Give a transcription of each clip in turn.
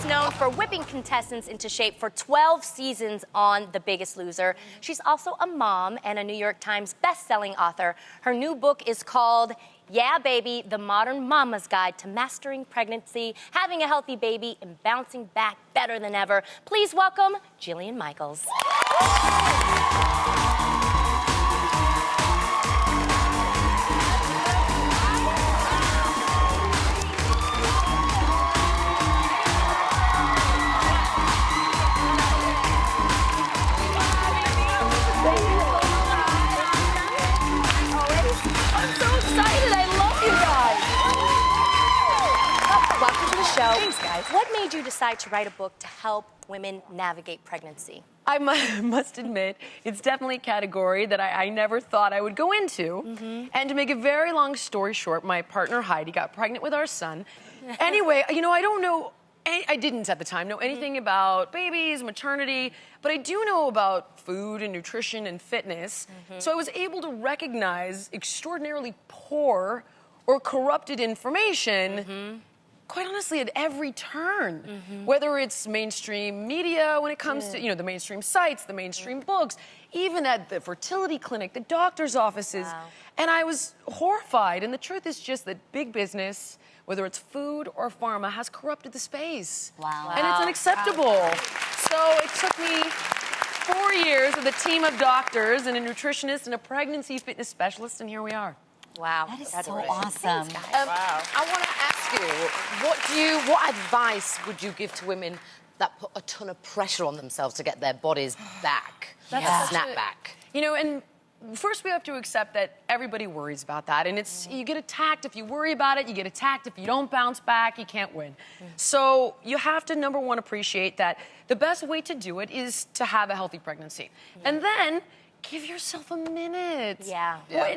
known for whipping contestants into shape for 12 seasons on The Biggest Loser. She's also a mom and a New York Times best-selling author. Her new book is called Yeah, Baby, The Modern Mama's Guide to Mastering Pregnancy, Having a Healthy Baby, and Bouncing Back Better Than Ever. Please welcome Jillian Michaels. Thanks, guys. What made you decide to write a book to help women navigate pregnancy? I must admit, it's definitely a category that I never thought I would go into. And to make a very long story short, my partner Heidi got pregnant with our son. Anyway, you know, I don't know, I didn't at the time know anything about babies, maternity, but I do know about food and nutrition and fitness. So I was able to recognize extraordinarily poor or corrupted information quite honestly, at every turn, whether it's mainstream media when it comes to, you know, the mainstream sites, the mainstream books, even at the fertility clinic, the doctor's offices. And I was horrified. And the truth is just that big business, whether it's food or pharma, has corrupted the space. And it's unacceptable. So it took me 4 years with a team of doctors and a nutritionist and a pregnancy fitness specialist, and here we are. Wow. That is so awesome. Thanks, I want to ask you, what advice would you give to women that put a ton of pressure on themselves to get their bodies back, snap back? You know, and first we have to accept that everybody worries about that, and it's you get attacked if you worry about it, you get attacked if you don't bounce back, you can't win. So you have to, number one, appreciate that the best way to do it is to have a healthy pregnancy. And then give yourself a minute.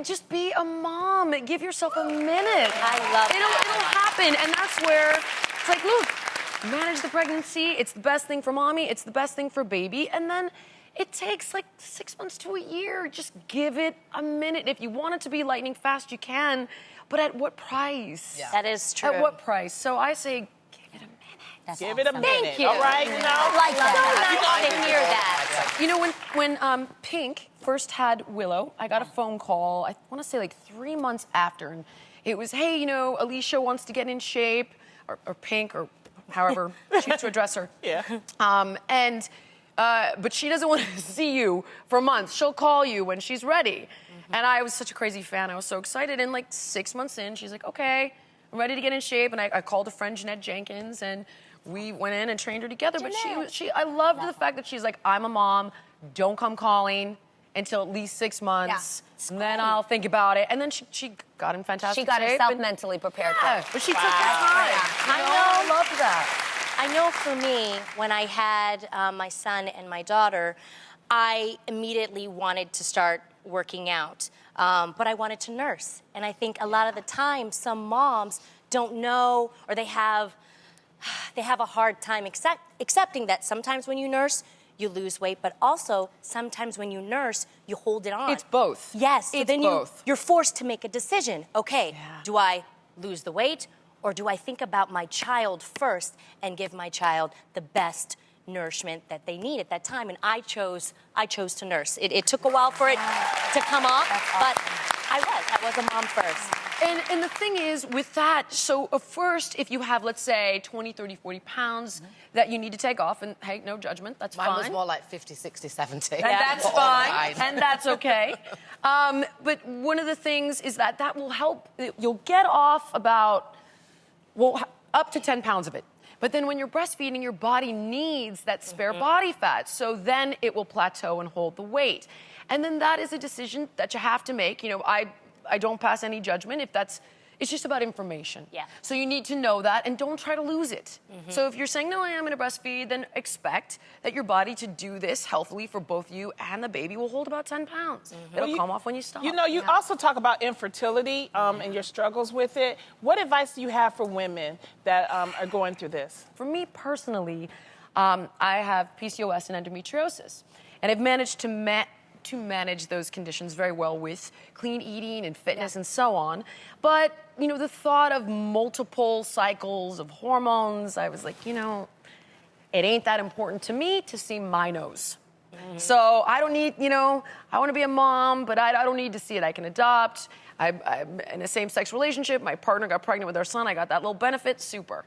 Just be a mom. Give yourself a minute. I love that. It'll happen. And that's where it's like, look, manage the pregnancy. It's the best thing for mommy. It's the best thing for baby. And then it takes like 6 months to a year. Just give it a minute. If you want it to be lightning fast, you can. But at what price? That is true. At what price? So I say, Give it a minute. Thank you. All right, you know, Like that. So nice to hear that. You know, when Pink first had Willow, I got a phone call, I want to say like 3 months after, and it was, hey, you know, Alicia wants to get in shape, or Pink, or however she used to address her. But she doesn't want to see you for months. She'll call you when she's ready. And I was such a crazy fan. I was so excited. And like 6 months in, she's like, okay, I'm ready to get in shape. And I called a friend, Jeanette Jenkins, and we went in and trained her together. Jeanette. But I loved the fact that she's like, I'm a mom, don't come calling until at least 6 months. And then I'll think about it. And then she got in fantastic shape. She got herself mentally prepared for it. But she took her time. I love that. I know for me, when I had my son and my daughter, I immediately wanted to start working out. But I wanted to nurse. And I think a lot of the time, some moms don't know, or they have a hard time accepting that sometimes when you nurse, you lose weight, but also sometimes when you nurse, you hold it on. It's both. Yes. It's then both. You're forced to make a decision. Okay, do I lose the weight, or do I think about my child first and give my child the best nourishment that they need at that time? And I chose to nurse. It took a while for it to come off, but I was a mom first. And the thing is, with that, so first, if you have, let's say, 20, 30, 40 pounds that you need to take off, and hey, no judgment, that's fine. Mine was more like 50, 60, 70. And that's fine, and that's okay. But one of the things is that will help. You'll get off about, well, up to 10 pounds of it. But then when you're breastfeeding, your body needs that spare body fat. So then it will plateau and hold the weight. And then that is a decision that you have to make. You know, I don't pass any judgment if it's just about information. So you need to know that and don't try to lose it. So if you're saying, no, I am going to breastfeed, then expect that your body to do this healthily for both you and the baby will hold about 10 pounds. It'll come off when you stop. You know, you also talk about infertility and your struggles with it. What advice do you have for women that are going through this? For me personally, I have PCOS and endometriosis. And I've managed to manage those conditions very well with clean eating and fitness and so on. But, you know, the thought of multiple cycles of hormones, I was like, you know, it ain't that important to me to see my nose. So I don't need, I want to be a mom, but I don't need to see it. I can adopt. I'm in a same-sex relationship. My partner got pregnant with our son. I got that little benefit. Super.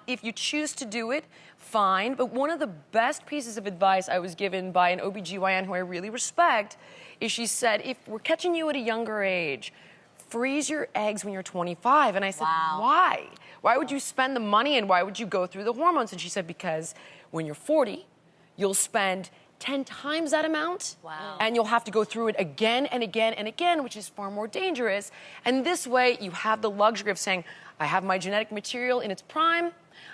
If you choose to do it, fine. But one of the best pieces of advice I was given by an OBGYN who I really respect is she said, if we're catching you at a younger age, freeze your eggs when you're 25. And I said, why? Why would you spend the money and why would you go through the hormones? And she said, because when you're 40, you'll spend 10 times that amount. Wow. And you'll have to go through it again and again and again, which is far more dangerous. And this way, you have the luxury of saying, I have my genetic material in its prime.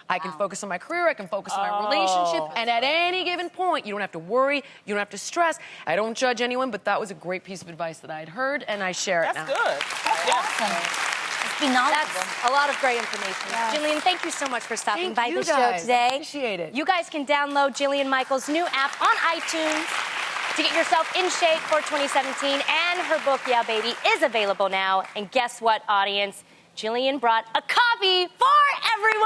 I can focus on my career, I can focus on my relationship, and at any given point, you don't have to worry, you don't have to stress. I don't judge anyone, but that was a great piece of advice that I had heard, and I share it now. That's good. Awesome. Just be knowledgeable. That's a lot of great information. Jillian, thank you so much for stopping by the show guys. today. Appreciate it. You guys can download Jillian Michaels' new app on iTunes to get yourself in shape for 2017. And her book, Yeah Baby, is available now. And guess what, audience? Jillian brought a copy for everyone.